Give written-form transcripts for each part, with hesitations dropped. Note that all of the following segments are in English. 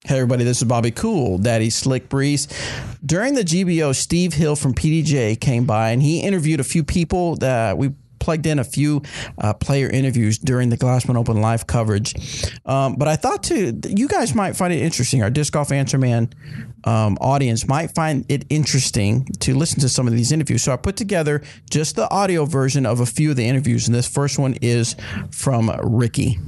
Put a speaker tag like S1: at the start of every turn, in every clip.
S1: Hey everybody, this is Bobby Cool, Daddy Slick Breeze. During the GBO, Steve Hill from PDGA came by and he interviewed a few people that we plugged in a few player interviews during the Glassman Open live coverage. But I thought too, you guys might find it interesting. Our Disc Golf Answer Man audience might find it interesting to listen to some of these interviews. So I put together just the audio version of a few of the interviews. And this first one is from Ricky.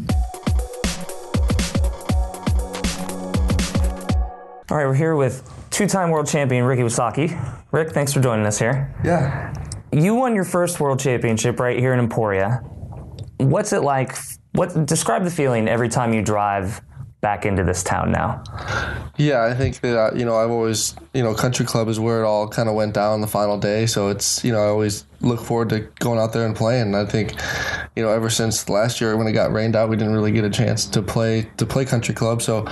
S2: All right, we're here with two-time world champion Ricky Wysocki. Rick, thanks for joining us here.
S3: Yeah.
S2: You won your first world championship right here in Emporia. What's it like? Describe the feeling every time you drive back into this town now.
S3: Yeah, I think that, I've always, country club is where it all kind of went down the final day. So it's, I always look forward to going out there and playing. And I think, ever since last year when it got rained out, we didn't really get a chance to play country club. So,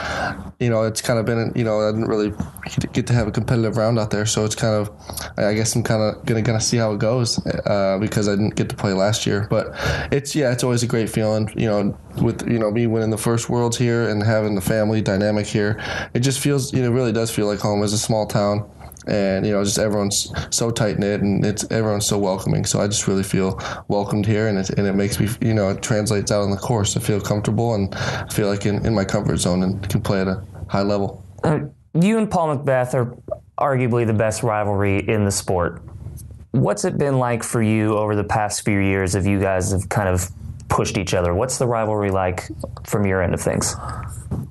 S3: it's kind of been, I didn't really get to have a competitive round out there. So it's kind of, I guess I'm kind of going to see how it goes because I didn't get to play last year. But it's always a great feeling, with, me winning the first Worlds here and having the family dynamic here. It just feels, it really does feel like home. It's a small town. And, just everyone's so tight-knit and everyone's so welcoming. So I just really feel welcomed here, and it makes me, it translates out on the course. I feel comfortable and I feel like in my comfort zone and can play at a high level.
S2: You and Paul Macbeth are arguably the best rivalry in the sport. What's it been like for you over the past few years if you guys have kind of pushed each other? What's the rivalry like from your end of things?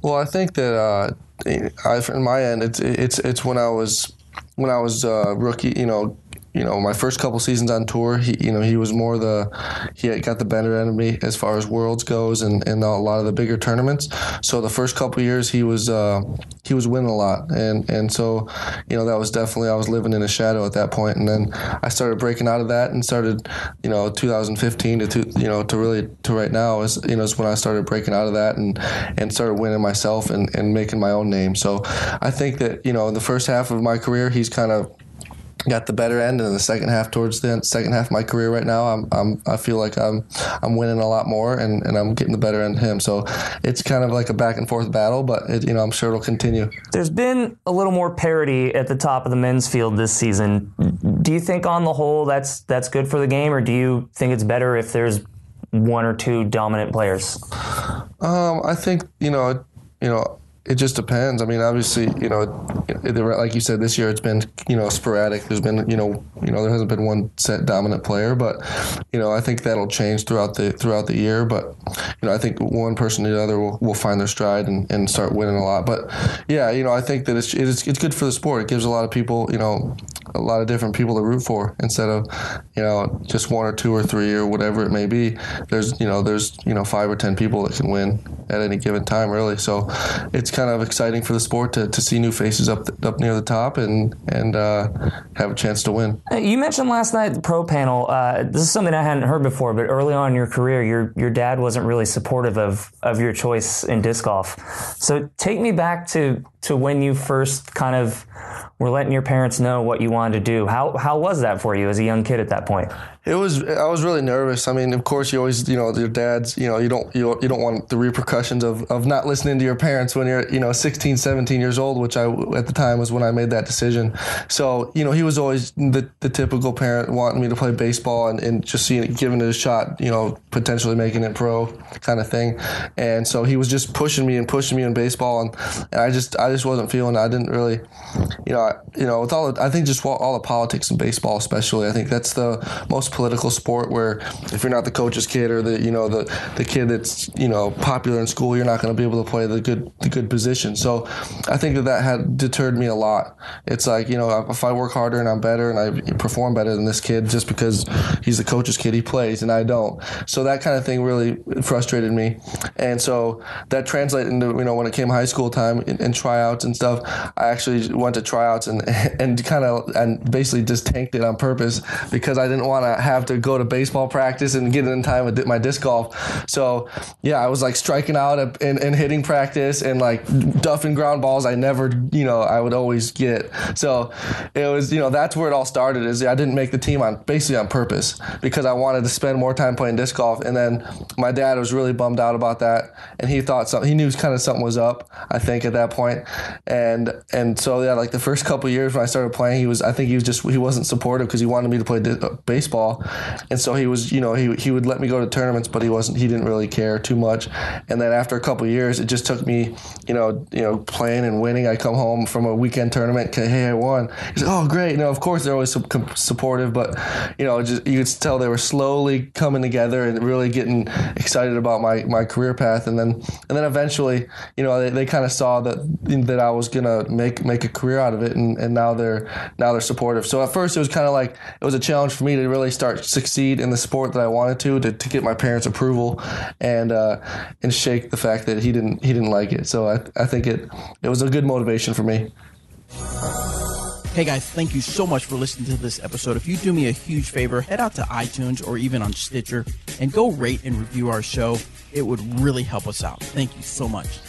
S3: Well, I think that in my end, it's when I was rookie, my first couple seasons on tour, he was more he got the better end of me as far as Worlds goes and a lot of the bigger tournaments. So the first couple years he was winning a lot, and so that was definitely, I was living in a shadow at that point. And then I started breaking out of that and started 2015 to right now is when I started breaking out of that and started winning myself and making my own name. So I think that in the first half of my career he's kind of got the better end, and in the second half, towards the second half of my career right now, I feel like I'm winning a lot more, and I'm getting the better end of him. So it's kind of like a back and forth battle, but I'm sure it'll continue.
S2: There's been a little more parity at the top of the men's field this season. Do you think on the whole that's good for the game, or do you think it's better if there's one or two dominant players?
S3: I think it just depends. I mean, obviously, like you said, this year it's been, sporadic. There's been, there hasn't been one set dominant player, but, I think that'll change throughout the year. But, I think one person or the other will find their stride and start winning a lot. But yeah, I think that it's good for the sport. It gives a lot of people, a lot of different people to root for instead of, just one or two or three or whatever it may be. There's 5 or 10 people that can win at any given time, really. So it's kind of exciting for the sport to see new faces up near the top and have a chance to win.
S2: You mentioned last night at the pro panel, this is something I hadn't heard before, but early on in your career, your dad wasn't really supportive of your choice in disc golf. So take me back to when you first kind of were letting your parents know what you wanted to do. How was that for you as a young kid at that point?
S3: I was really nervous. I mean, of course, you always, your dad's, you don't want the repercussions of not listening to your parents when you're, 16, 17 years old, which at the time was when I made that decision. So, he was always the typical parent wanting me to play baseball and just giving it a shot, potentially making it pro kind of thing. And so he was just pushing me in baseball. And I just wasn't feeling it. I didn't really, with I think just all the politics in baseball, especially, I think that's the most political sport where if you're not the coach's kid or the kid that's popular in school, you're not going to be able to play the good position. So I think that had deterred me a lot. It's like if I work harder and I'm better and I perform better than this kid just because he's the coach's kid, he plays and I don't. So that kind of thing really frustrated me, and so that translated into when it came high school time and tryouts and stuff. I actually went to tryouts and basically just tanked it on purpose because I didn't want to have to go to baseball practice and get in time with my disc golf. So yeah, I was like striking out in hitting practice and like duffing ground balls I never, I would always get. So it was, that's where it all started. Is I didn't make the team basically on purpose because I wanted to spend more time playing disc golf. And then my dad was really bummed out about that, and he thought he knew kind of something was up, I think, at that point. And so yeah, like the first couple of years when I started playing, he wasn't supportive because he wanted me to play baseball, and so he was, he would let me go to tournaments, but he didn't really care too much. And then after a couple of years, it just took me, playing and winning. I come home from a weekend tournament, hey, I won. He's like, oh, great. Of course they're always supportive, but just you could tell they were slowly coming together and really getting excited about my career path. And then eventually, they kind of saw that I was gonna make a career out of it, and now they're supportive. So at first it was kind of like it was a challenge for me to really start succeed in the sport that I wanted to get my parents' approval and shake the fact that he didn't like it. So I think it was a good motivation for me.
S1: Hey guys, thank you so much for listening to this episode. If you do me a huge favor, head out to iTunes or even on Stitcher and go rate and review our show. It would really help us out. Thank you so much.